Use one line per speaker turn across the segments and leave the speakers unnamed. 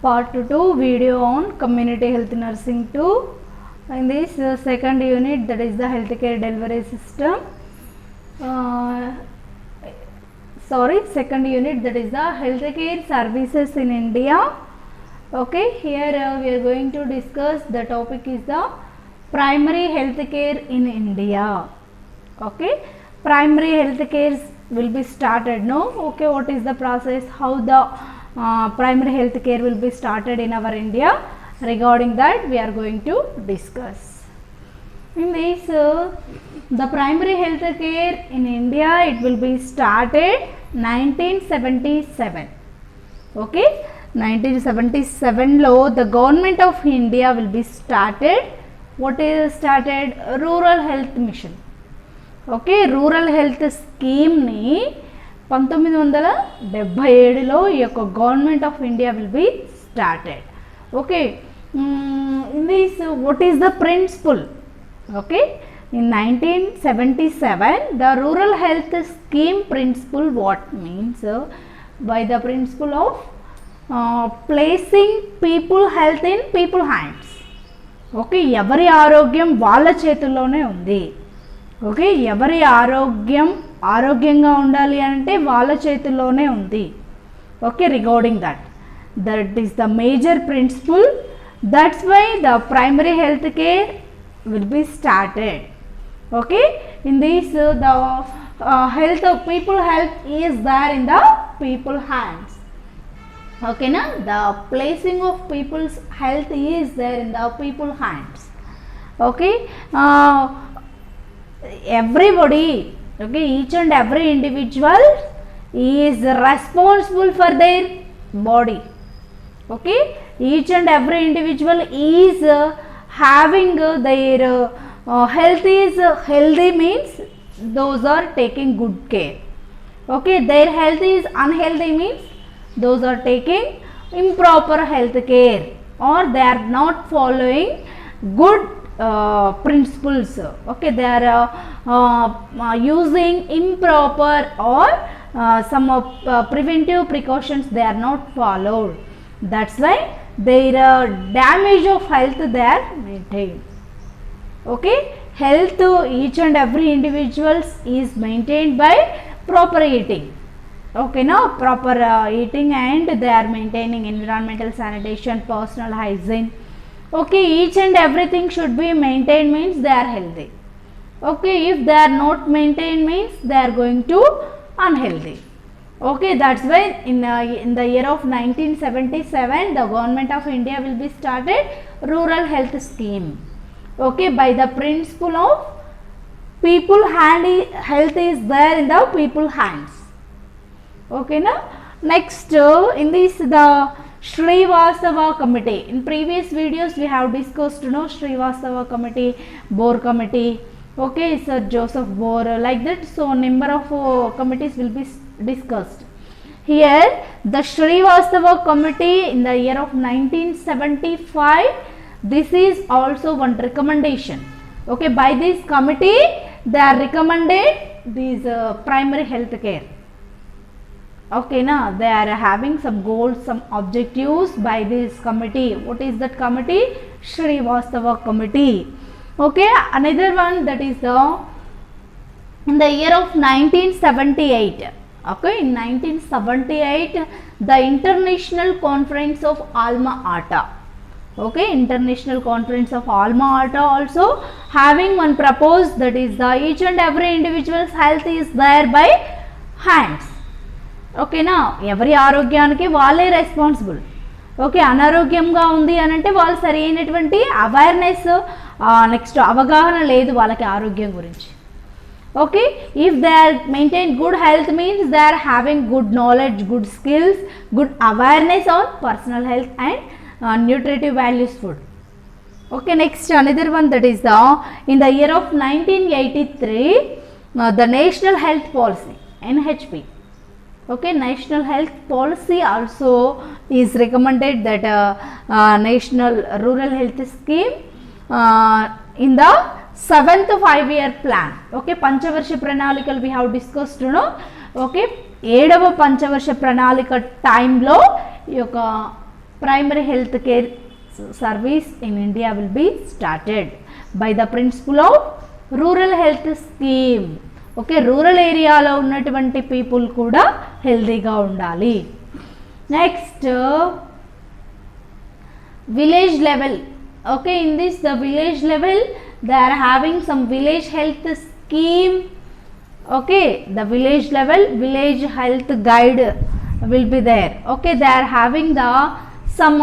Part 2 video on community health nursing 2. In this second unit, that is the healthcare delivery system. Second unit, that is the healthcare services in India. Okay, here we are going to discuss, the topic is the primary healthcare in India. Okay, primary healthcare will be started now. Okay, what is the process, how the primary health care will be started in our India? Regarding that we are going to discuss. In this the primary health care in India, it will be started 1977. Okay, 1977 lo the government of India will be started. What is started? Rural health mission. Okay, rural health scheme ni 1977లో ఈ యొక్క government of India will be started. Okay, in this what is the principle? Okay, in 1977 the rural health scheme principle what means? By the principle of placing people health in people hands. Okay, ఎవరి ఆరోగ్యం వాళ్ళ చేతుల్లోనే ఉంది. Okay, ఎవరి ఆరోగ్యంగా ఉండాలి అంటే వాళ్ళ చేతుల్లోనే ఉంది. Okay, regarding that is the major principle. That's why the primary health care will be started. Okay, in this the health people health is there in the people hands. ఓకేనా, the placing of people's health is there in the people hands. Okay, everybody, okay, each and every individual is responsible for their body. Okay, each and every individual is having their health is healthy means those are taking good care. Okay, their health is unhealthy means those are taking improper health care or they are not following good principles. Okay, they are using improper or some preventive precautions they are not followed. That's why their damage of health they are maintained. Okay, health each and every individuals is maintained by proper eating. Okay, now proper eating, and they are maintaining environmental sanitation, personal hygiene. Okay, each and everything should be maintained means they are healthy. Okay, if they are not maintained means they are going to unhealthy. Okay, that's why in the year of 1977 the government of India will be started rural health scheme. Okay, by the principle of people health is there in the people hands. Okay, now next in this the Srivastava committee. In previous videos we have discussed Srivastava committee, Bohr committee. Okay, Sir Joseph Bohr, like that. So number of committees will be discussed. Here the Srivastava committee in the year of 1975, this is also one recommendation. Okay, by this committee they are recommended these primary health care. Okay, now they are having some goals, some objectives by this committee. What is that committee? Srivastava committee. Okay, another one, that is in the year of 1978. Okay, in 1978 the International Conference of Alma Ata. Okay, International Conference of Alma Ata also having one proposed, that is the each and every individual's health is there by hands. ఓకేనా, ఎవరి ఆరోగ్యానికి వాళ్ళే responsible. Okay, అనారోగ్యంగా ఉంది అని అంటే వాళ్ళు సరైనటువంటి అవేర్నెస్, నెక్స్ట్ అవగాహన లేదు వాళ్ళకి ఆరోగ్యం గురించి. Okay, if they are maintain good health means they are having good knowledge, good skills, good awareness on personal health and nutritive values food. Okay, next another one, that is in the year of 1983 the national health policy, NHP. Okay, national health policy also is recommended, that national rural health scheme in the 7th 5-year plan. Okay, Panchavarsha Pranalika we have discussed. Okay, 7వ పంచవర్ష ప్రణాళిక టైంలో ఈ యొక్క primary health care service in India will be started by the principle of rural health scheme. Okay, rural ఏరియాలో ఉన్నటువంటి people కూడా హెల్తీగా ఉండాలి. Next village level. Okay, in this the village level they are having some village health scheme. Okay, the village level village health guide will be there. Okay, they are having the some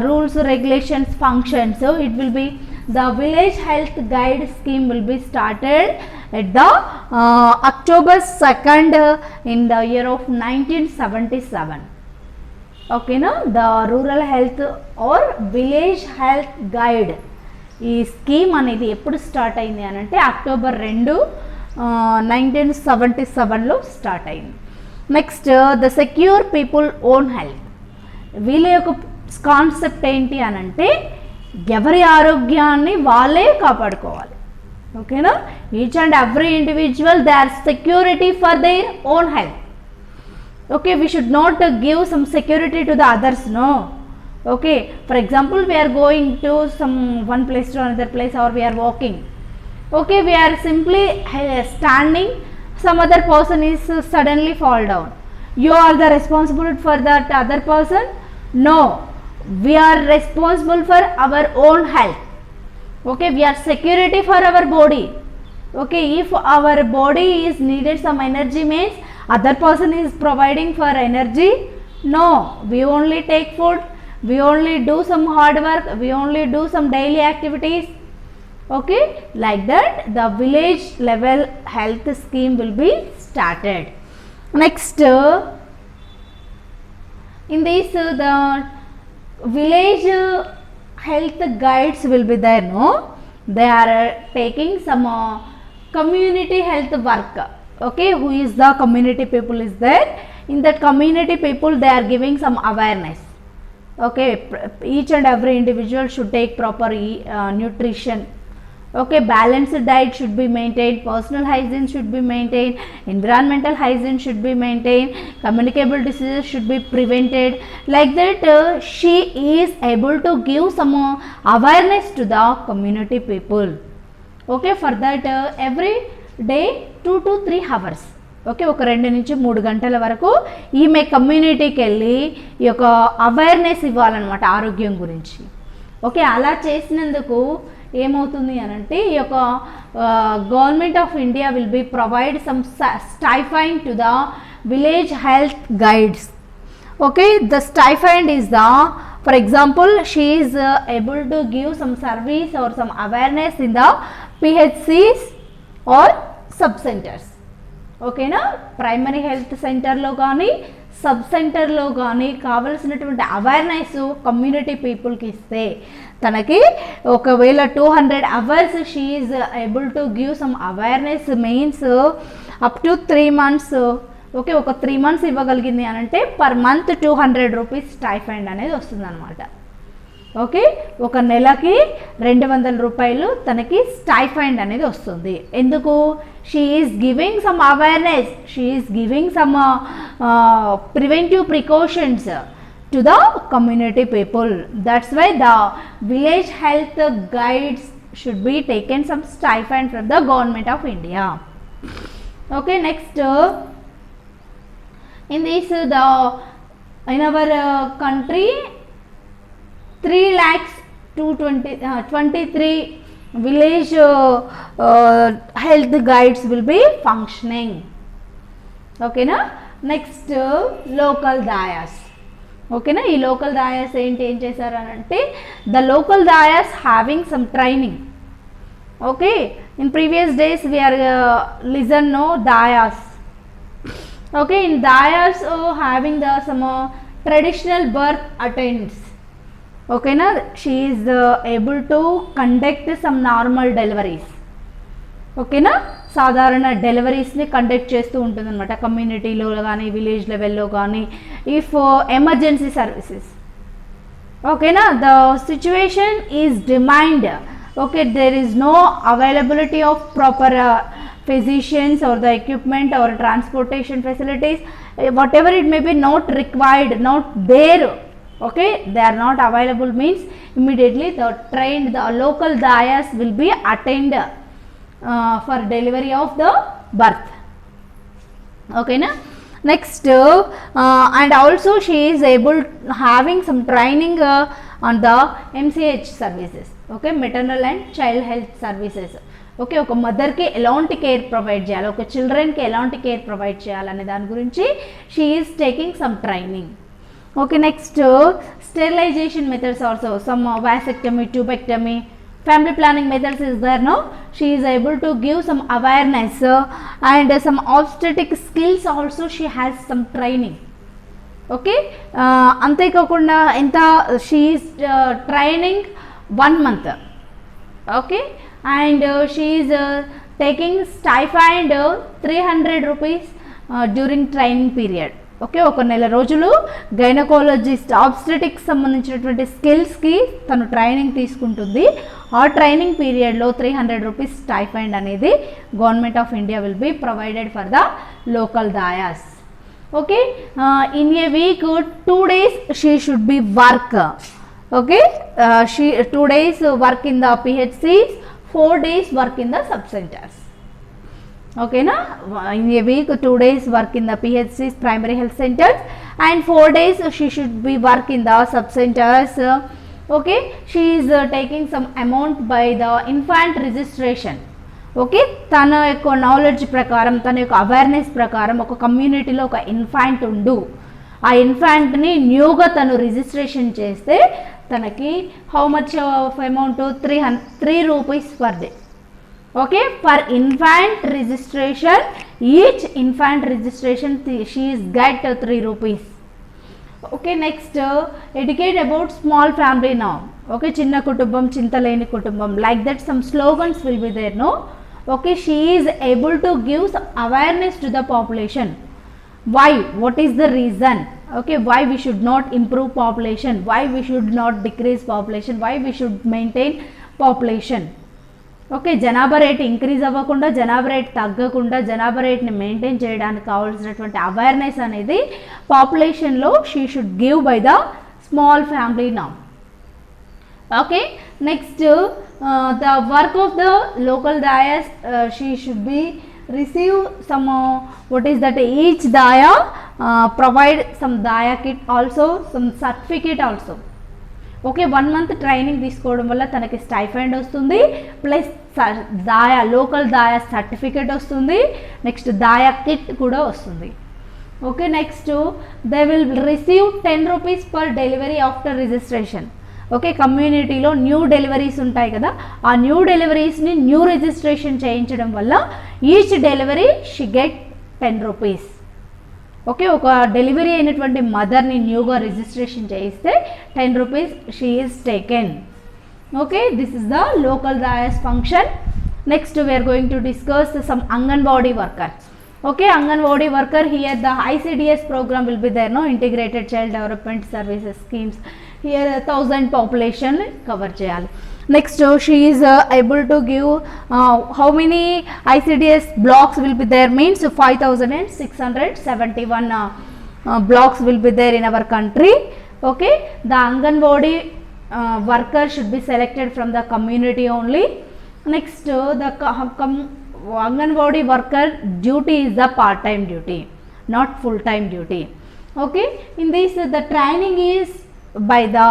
rules, regulations, functions. So it will be the village health guide scheme will be started at the October 2nd in the year of 1977. Okay, no, the rural health or village health guide ఈ scheme అనేది ఎప్పుడు start అయింది అని అంటే October 2 1977లో start అయింది. Next the secure people own health. వీళ్ళ యొక్క concept ఏంటి అని అంటే ఎవరి ఆరోగ్యాన్ని వాళ్ళే కాపాడుకోవాలి. ఓకేనా, each and every individual they are security for their own health. Okay, we should not give some security to the others, no. Okay, for example, we are going to some one place to another place, or we are walking. Okay, we are simply standing, some other person is suddenly fall down. You are the responsible for that other person? No, we are responsible for our own health. Okay, we are security for our body. Okay, if our body is needed some energy, means other person is providing for energy? No, we only take food, we only do some hard work, we only do some daily activities. Okay, like that the village level health scheme will be started. Next, in this the village health guides will be there, no. They are taking some community health work. Okay, who is the community people is there? In that community people they are giving some awareness. Okay, each and every individual should take proper nutrition. Okay, balanced diet should be maintained, personal hygiene should be maintained, environmental hygiene should be maintained, communicable diseases should be prevented. Like that she is able to give some awareness to the community people. Okay, for that every day 2 to 3 hours. Okay, ఒక 2 నుంచి 3 గంటల వరకు ఈమె కమ్యూనిటీకి వెళ్ళి ఈ యొక్క awareness ఇవ్వాలన్నమాట ఆరోగ్యం గురించి. ఓకే, అలా చేసినందుకు ఏమవుతుంది అని అంటే ఈ యొక్క government of India will be provide some stipend to the village health guides. Okay, the stipend is the, for example she is able to give some service or some awareness in the PHCs or sub centers. ఓకేనా, primary health సెంటర్లో కానీ sub సెంటర్లో కానీ కావలసినటువంటి awareness community పీపుల్కి ఇస్తే తనకి ఒకవేళ 200 hours she is able to give some awareness means up to 3 months. Okay, ఒక 3 months ఇవ్వగలిగింది అని అంటే పర్ మంత్ 200 రూపీస్ స్టైఫండ్ అనేది వస్తుంది అనమాట. ఓకే, ఒక నెలకి 200 రూపాయలు తనకి స్టైఫండ్ అనేది వస్తుంది. ఎందుకు? She is giving some awareness, she is giving some preventive precautions to the community people. That's why the village health guides should be taken some stipend from the government of India. Okay, next in this in our country 3,23,000 village health guides will be functioning. Okay na. Next local dayas. Okay na, ee local dayas enti em chesaru ante the local dayas having some training. Okay, in previous days we are listen no dayas. Okay, in dayas having the some traditional birth attendants. Okay na, she is able to conduct some normal deliveries. Okay na, సాధారణ డెలివరీస్ని conduct చేస్తూ ఉంటుంది అనమాట కమ్యూనిటీలో కానీ village లెవెల్లో కానీ. If emergency services ఓకేనా, the situation is demand. Okay, there is no availability of proper physicians or the equipment or transportation facilities, whatever it may be not required, not there Okay, they are not available means immediately the local dayas will be attained for delivery of the birth. Okay na. Next and also she is able having some training on the MCH services. Okay, maternal and child health services. Okay, ఒక మదర్కి ఎలాంటి care provide చేయాలి, ఒక చిల్డ్రన్కి ఎలాంటి care provide చేయాలనే దాని గురించి she is taking some training. Okay, next sterilization methods also, some vasectomy, tubectomy, family planning methods is there. No, she is able to give some awareness and some obstetric skills also she has some training. Okay, ante kakunda enta she is training 1 month. Okay, and she is taking stipend 300 rupees during training period. Okay, ఒక నెల రోజులు gynaecologist obstetrics సంబంధించినటువంటి స్కిల్స్కి తను training తీసుకుంటుంది. ఆ training పీరియడ్లో 300 rupees stipend అనేది government of India will be provided for the local dais. Okay, in a week 2 days she should be work. Okay, she 2 days work in the PHCs, 4 days work in the sub centres. Okay na, in a week 2 days work in the PHCs, primary health centers, and 4 days she should be work in the sub centers. Okay, she is taking some amount by the infant registration. Okay, తన యొక్క knowledge ప్రకారం, తన యొక్క awareness ప్రకారం ఒక కమ్యూనిటీలో ఒక infant ఉండు, ఆ ఇన్ఫాంట్ని న్యూగా తను రిజిస్ట్రేషన్ చేస్తే తనకి how much of amount 3 rupees per day. Okay, per infant registration, each infant registration she is get 3 rupees. Okay, next educate about small family now. Okay, chinna kutumbam chintaleni kutumbam, like that some slogans will be there. No, okay, she is able to give some awareness to the population. Why, what is the reason? Okay, why we should not improve population, why we should not decrease population, why we should maintain population. Okay, జనాభా rate increase అవ్వకుండా, జనాభా rate తగ్గకుండా, జనాభా రేట్ని maintain చేయడానికి కావాల్సినటువంటి awareness అనేది పాపులేషన్లో she should give by the small family now. Okay, next the work of the local dais, she should be receive some what is that, each daya provide some daya kit also, some certificate also. Okay, 1 month training తీసుకోవడం వల్ల తనకి stipend వస్తుంది, plus దాయా local దాయా certificate వస్తుంది, next దాయా kit కూడా వస్తుంది. Okay, next they will receive 10 rupees per delivery after registration. Okay, కమ్యూనిటీలో new deliveries ఉంటాయి కదా, ఆ న్యూ డెలివరీస్ని న్యూ రిజిస్ట్రేషన్ చేయించడం వల్ల each delivery she get 10 rupees. Okay, ఒక డెలివరీ అయినటువంటి మదర్ని న్యూగా రిజిస్ట్రేషన్ చేయిస్తే 10 rupees she is taken. Okay, this is the local dais function. Next we are going to discuss some anganwadi worker. Okay, anganwadi worker, here the ICDS programme will be there, no, integrated child development services schemes. Here 1000 population cover చేయాలి. Next she is able to give how many ICDS blocks will be there, means 5671 blocks will be there in our country. Okay, the Anganwadi worker should be selected from the community only. Next the Anganwadi worker duty is the part-time duty, not full-time duty. Okay, in this the training is by the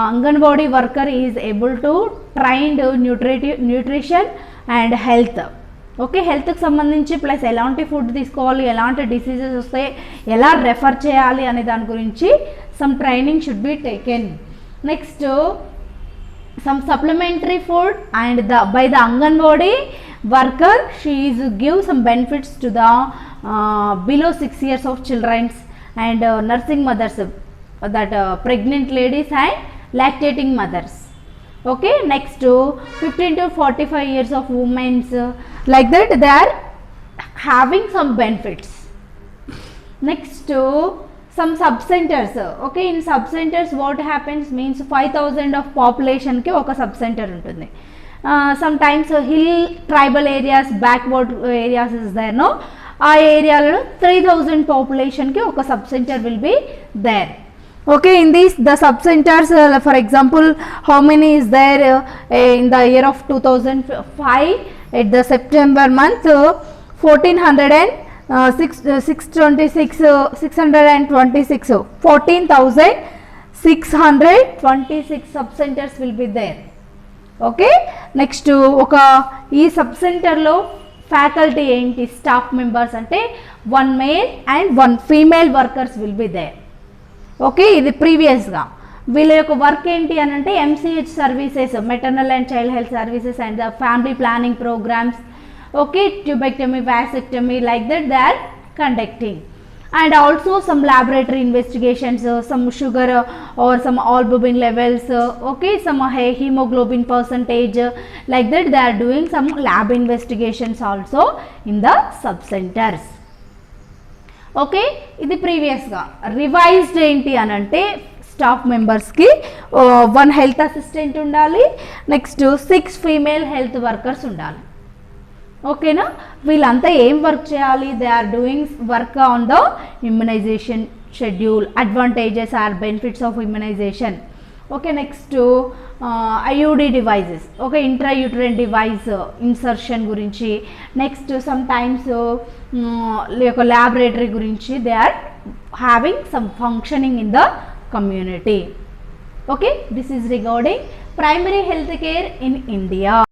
Anganwadi worker is able to train nutrition and health. Okay, హెల్త్కి సంబంధించి plus ఎలాంటి food తీసుకోవాలి, ఎలాంటి diseases వస్తాయి, ఎలా refer చేయాలి అనే దాని గురించి some training should be taken. Next some supplementary food and by the Anganwadi worker she is give some benefits to the below 6 years of children and nursing mothers, that pregnant ladies and lactating mothers. Okay, next 15 to 45 years of women, like that they are having some benefits. Next some sub centers. Okay, in sub centers what happens means 5000 of population ki oka sub center untundi. Sometimes hill tribal areas, backward areas is there, no, ఆ ఏరియాలో 3000 population ki oka sub center will be there. Okay, in these the sub centers, for example, how many is there in the year of 2005 at the September month, 1400 and 626 626 14,626 sub centers will be there. Okay, next ఒక ఈ sub సెంటర్లో faculty ఏంటి, staff members అంటే 1 male and 1 female workers will be there. Okay, ఇది ప్రీవియస్గా వీళ్ళ యొక్క work ఏంటి అని అంటే MCH services, maternal and child health services and the family planning programs. Okay, tubectomy, vasectomy, like that they are conducting, and also some laboratory investigations, some sugar or some albumin levels, okay, some hemoglobin percentage, like that they are doing some lab investigations also in the sub centers. Okay, ఇది ప్రీవియస్గా. Revised ఏంటి అని అంటే staff మెంబర్స్కి 1 health assistant ఉండాలి, next 6 female health workers ఉండాలి. ఓకేనా, వీళ్ళంతా ఏం వర్క్ చేయాలి, they are doing work on the immunisation schedule, advantages or benefits of immunisation. Okay, next IUD devices, okay, intrauterine device insertion గురించి, నెక్స్ట్ సమ్ టైమ్స్ యొక్క laboratory గురించి they are having some functioning in the community. Okay, this is regarding primary health care in India.